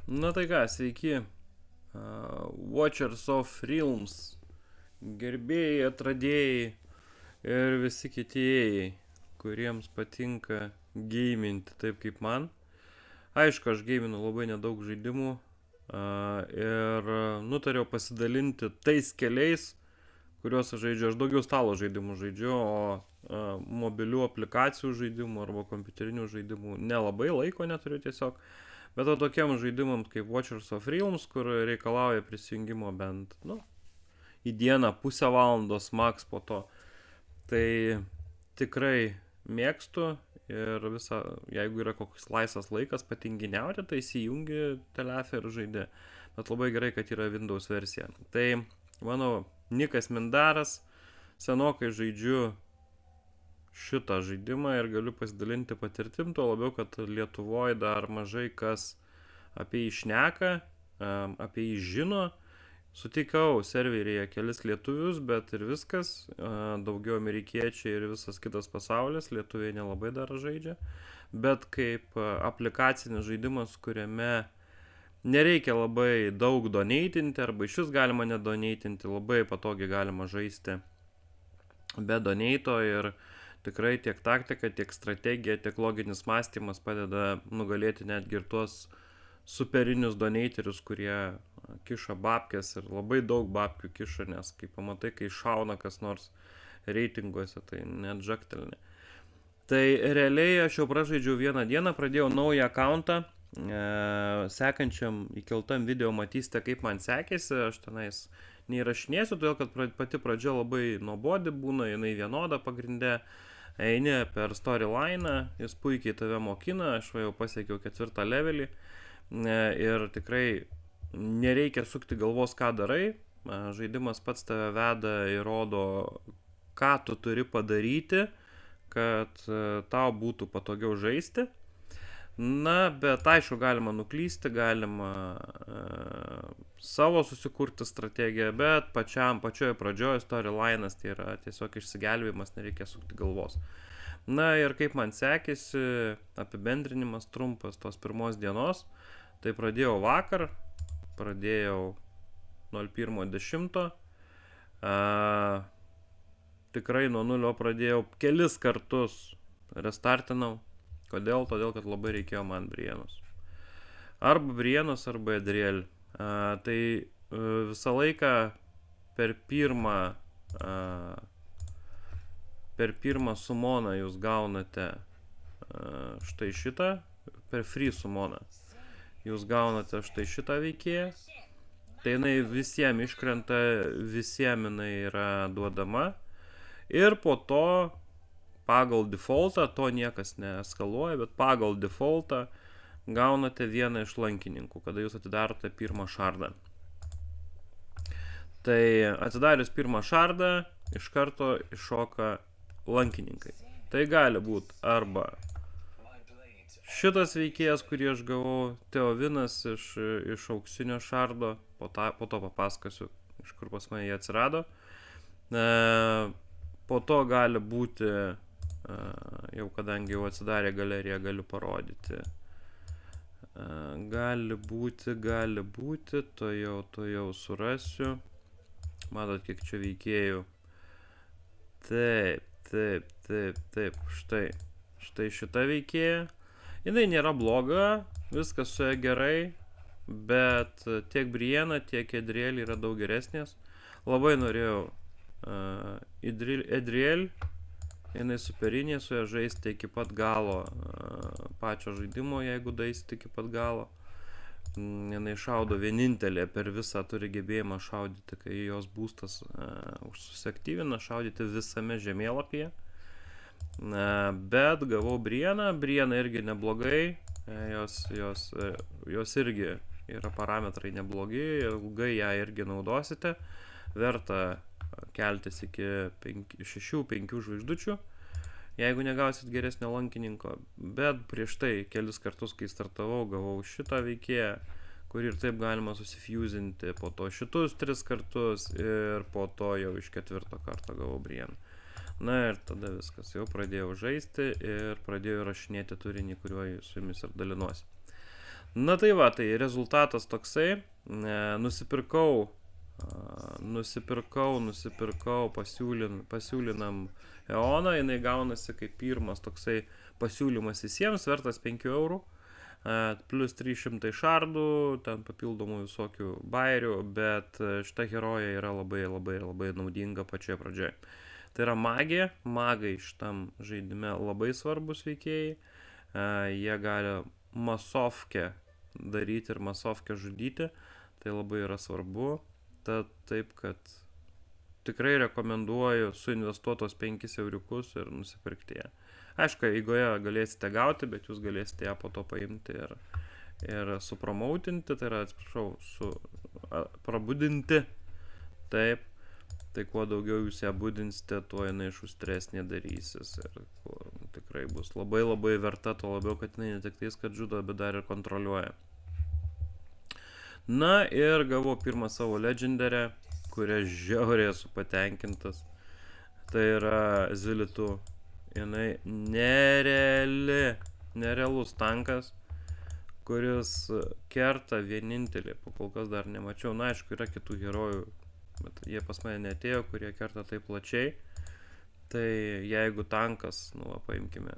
Na tai ką, sveiki. Watchers of Realms, gerbėjai, atradėjai ir visi kitieji, kuriems patinka geiminti taip kaip man. Aišku, aš geiminu labai nedaug žaidimų ir nutariau pasidalinti tais keliais, kuriuos aš žaidžiu. Aš daugiau stalo žaidimų žaidžiu, o mobilių aplikacijų žaidimų arba kompiuterinių žaidimų nelabai laiko neturiu tiesiog. Bet o tokiam žaidimams kaip Watchers of Realms, kur reikalauja prisijungimo bent, į dieną pusę valandos max po to. Tai tikrai mėgstu ir jeigu yra koks laisvas laikas patinginiauti, tai įsijungi telefą ir žaidži. Bet labai gerai, kad yra Windows versija. Tai mano Nikas Mindaras, senokai žaidžiu šitą žaidimą ir galiu pasidalinti patirtim, tuo labiau, kad Lietuvoje dar mažai kas apie jį šneka, apie jį žino. Sutikau serveryje kelis lietuvius, bet ir viskas, daugiau amerikiečiai ir visas kitas pasaulis, lietuviai nelabai dar žaidžia. Bet kaip aplikacinis žaidimas, kuriame nereikia labai daug doneitinti, arba iš vis galima nedoneitinti, labai patogiai galima žaisti be doneito ir tikrai tiek taktika, tiek strategija, tiek loginis mąstymas padeda nugalėti netgi ir tuos superinius doneiterius, kurie kiša babkės ir labai daug babkių kiša, nes kai pamatai, kai šauna kas nors reitinguose, tai net žaktelni. Tai realiai aš jau pražaidžiau vieną dieną, pradėjau naują akauntą, sekančiam įkeltam video matysite, kaip man sekėsi, aš tenais neįrašinėsiu, todėl kad pati pradžia labai nuobodi būna, jinai vienoda pagrinde. Eini per storyline'ą, jis puikiai tave mokina, aš jau pasiekiau 4 levelį ir tikrai nereikia sukti galvos, ką darai. Žaidimas pats tave veda ir rodo, ką tu turi padaryti, kad tau būtų patogiau žaisti. Na, bet aišku, galima nuklysti, galima savo susikurti strategiją, bet pačioje pradžioje storyline'as tai yra tiesiog išsigelbėjimas, nereikia sukti galvos. Na ir kaip man sekėsi, apibendrinimas trumpas tos pirmos dienos, tai pradėjau vakar, pradėjau 01.10, tikrai nuo nulio pradėjau kelis kartus, restartinau. Kodėl? Todėl, kad labai reikėjo man Brienus. Arba Brienus, arba Edriel. Tai visą laiką per pirmą sumoną jūs gaunate štai šitą, per free sumoną jūs gaunate štai šitą veikėją. Tai jinai visiems iškrenta, visiems jinai yra duodama. Ir po to pagal defaultą, to niekas neeskaluoja, bet pagal defaultą gaunate vieną iš lankininkų, kada jūs atidarote pirmą šardą. Tai atidarius pirmą šardą, iš karto iššoka lankininkai. Tai gali būti arba šitas veikėjas, kurį aš gavau, Teovinas iš auksinio šardo, po to papasakosiu, iš kur pas mane jie atsirado. Po to gali būti, jau kadangi jau atsidarė galeriją, galiu parodyti. Gali būti, to jau surasiu. Matot, kiek čia veikėjų. Taip, štai šita veikėja. Jinai nėra bloga, viskas su ja gerai, bet tiek Briena, tiek Edriel yra daug geresnės. Labai norėjau Edriel, jinai superinė, su ja žaisti iki pat galo pačio žaidimo, jeigu daisite iki pat galo. Jinai šaudo vienintelė, per visą turi gebėjimą šaudyti, kai jos būstas susiaktyvina, šaudyti visame žemėlapyje. Bet gavau Brieną, Briena irgi neblogai, jos irgi yra parametrai neblogi, ilgai ją irgi naudosite, verta keltis iki 6-5 žvaigždučių, jeigu negausit geresnio lankininko, bet prieš tai kelis kartus, kai startavau, gavau šitą veikėją, kurį ir taip galima susifuzinti, po to šitus 3 kartus ir po to jau iš 4 karto gavau Brieną. Na ir tada viskas, jau pradėjau žaisti ir pradėjau rašinėti turinį, kuriuo su jumis ir dalinuosi. Na tai va, tai rezultatas toksai. Nusipirkau pasiūlinam Eoną, jinai gaunasi kaip pirmas toksai pasiūlymas visiems, vertas 5 eurų, plus 300 šardų, ten papildomų visokių bairių, bet šita heroja yra labai naudinga pačioje pradžioje. Tai yra magija, magai šitam žaidime labai svarbus veikėjai, jie gali masovkę daryti ir masovkę žudyti, tai labai yra svarbu, tad taip, kad tikrai rekomenduoju suinvestuotos 5 euriukus ir nusipirkti ją. Aišku, eigoje galėsite gauti, bet jūs galėsite ją po to paimti ir supromautinti, tai yra, atsiprašau, prabudinti, taip, tai kuo daugiau jūs ją budinsite, tuo jinai šustresnė darysis ir tikrai bus labai verta, to labiau, kad jinai ne tik tais, kad žudo, bet dar ir kontroliuoja. Na ir gavau pirmą savo legendarę, kuria žiauriai esu patenkintas. Tai yra Zilitu. Jinai nerealus tankas, kuris kerta vienintelį, kol kas dar nemačiau. Na, aišku, yra kitų herojų, bet jie pas mane neatėjo, kurie kerta taip plačiai. Tai jeigu tankas, paimkime,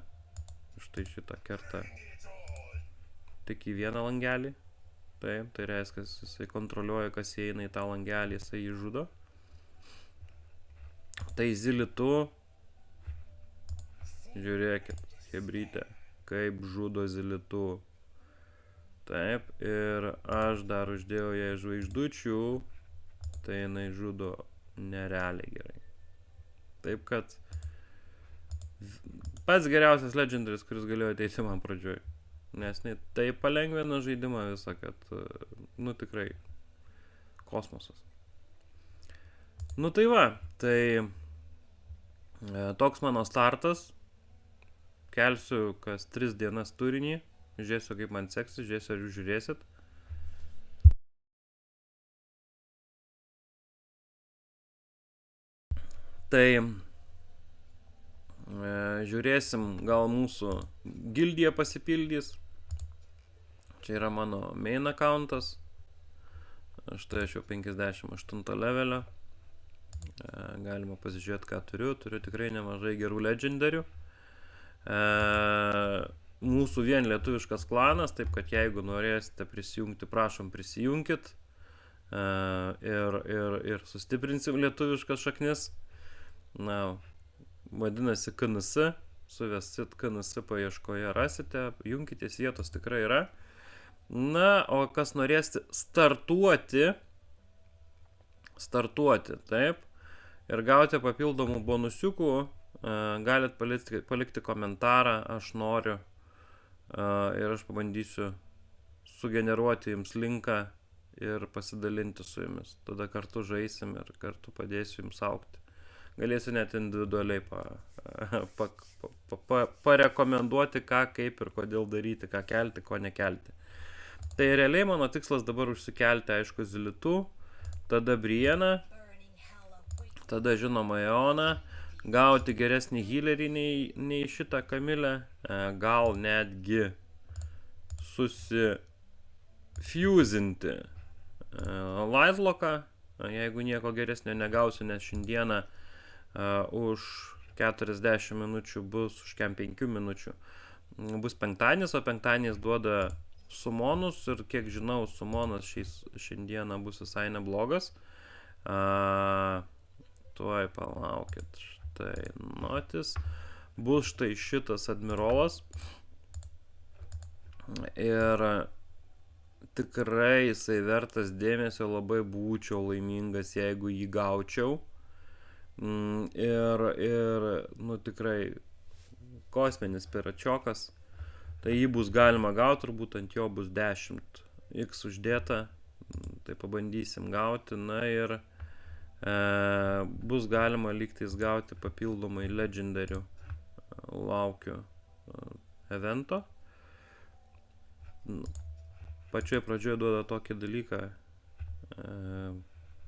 štai šitą kerta tik į vieną langelį. Taip, tai reiškia, kad jisai kontroliuoja, kas įeina į tą langelį, jisai jį žudo. Tai Zilitu, žiūrėkit, hebrytė, kaip žudo Zilitu. Taip, ir aš dar uždėjau jai žvaigždučių, tai jinai žudo nerealiai gerai. Taip, kad pats geriausias legendaris, kuris galėjo ateiti man pradžioj. Nes tai palengvina žaidimą visą, kad, tikrai kosmosas. Tai va, tai toks mano startas. Kelsiu kas 3 dienas turinį, žiūrėsiu, kaip man seksis, žiūrėsiu, ar jūs žiūrėsit. Tai žiūrėsim, gal mūsų gildija pasipildys. Čia yra mano main accountas. Štai aš jau 58 levelio. Galima pasižiūrėti, ką turiu. Turiu tikrai nemažai gerų legendarių. Mūsų vien lietuviškas klanas, taip kad jeigu norėsite prisijungti, prašom prisijunkit. Ir sustiprinsim lietuviškas šaknis. Vadinasi KNS. Suvesit KNS paieškoje rasite. Junkitės, vietos tikrai yra. Na, o kas norėsite startuoti, taip, ir gauti papildomų bonusiukų, galit palikti komentarą, aš noriu, ir aš pabandysiu sugeneruoti jums linką ir pasidalinti su jumis. Tada kartu žaisim ir kartu padėsiu jums augti. Galėsiu net individualiai parekomenduoti, ką, kaip ir kodėl daryti, ką kelti, ko nekelti. Tai realiai mano tikslas dabar užsikelti, aišku, Zilitu, tada Brieną, tada žinoma Eoną, gauti geresnį healerį nei šitą Kamilę, gal netgi susifuzinti Lightlock'ą, jeigu nieko geresnio negausiu, nes šiandieną už 40 minučių bus, už 5 minučių bus penktadienis, o penktadienis duoda sumonus ir kiek žinau, sumonas šiandieną bus visai neblogas. Tuoj palaukit, štai notis. Bus štai šitas admirolas. Ir tikrai jisai vertas dėmesio, labai būčiau laimingas, jeigu jį gaučiau. Tikrai kosminis piračiokas. Tai jį bus galima gauti, turbūt ant jo bus 10x uždėta, tai pabandysim gauti, na ir bus galima lygtais gauti papildomai legendarių, laukiu evento. Pačioje pradžioje duoda tokį dalyką,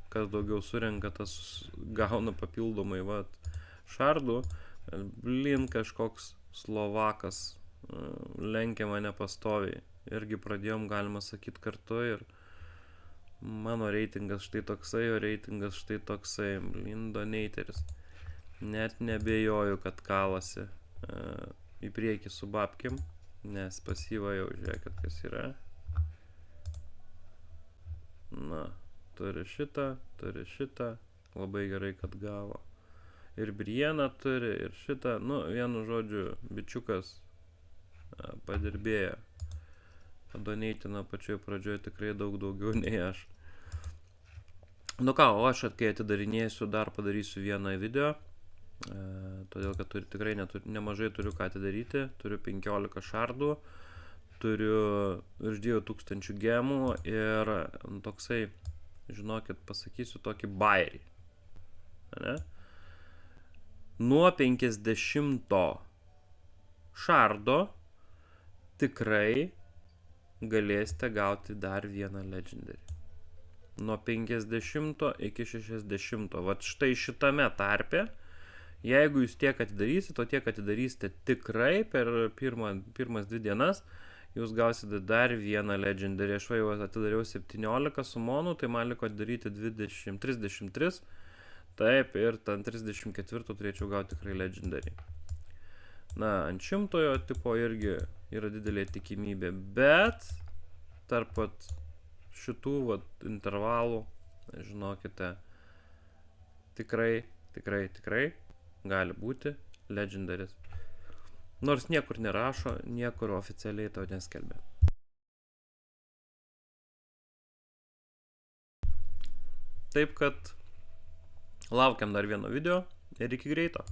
kas daugiau surenka, tas gauna papildomai šardų, blin kažkoks Slovakas lenkia mane pastoviai irgi pradėjom, galima sakyti, kartu ir mano reitingas štai toksai, jo reitingas štai toksai, doneiteris. Net nebejoju, kad kalasi į priekį su babkim, nes pasyva jau žiūrėkit, kas yra. Na, turi šitą, labai gerai, kad gavo. Ir Brieną turi, ir šitą, nu, vienu žodžiu, bičiukas padirbėjo. Padoneitina pačioje pradžioje tikrai daug daugiau nei aš. Nu ką, o aš kai atidarinėsiu, dar padarysiu vieną video, todėl kad tikrai nemažai turiu ką atidaryti, turiu 15 šardų, turiu virš 2000 gemų ir toksai, žinokit, pasakysiu tokį bairį. Nuo 50 šardo tikrai galėsite gauti dar vieną legendary. Nuo 50 iki 60. Vat štai šitame tarpe, jeigu jūs tiek atidarysite, o tiek atidarysite tikrai per pirmas 2 dienas, jūs gausite dar vieną legendary. Aš jau atidariau 17 sumonų, tai man liko atidaryti 33. Taip, ir ten 34 turėčiau gauti tikrai legendary. Na, ant 100 tipo irgi yra didelė tikimybė, bet tarp šitų intervalų, žinokite, tikrai gali būti legendaris. Nors niekur nerašo, niekur oficialiai to neskelbia. Taip kad laukiam dar vieno video ir iki greito.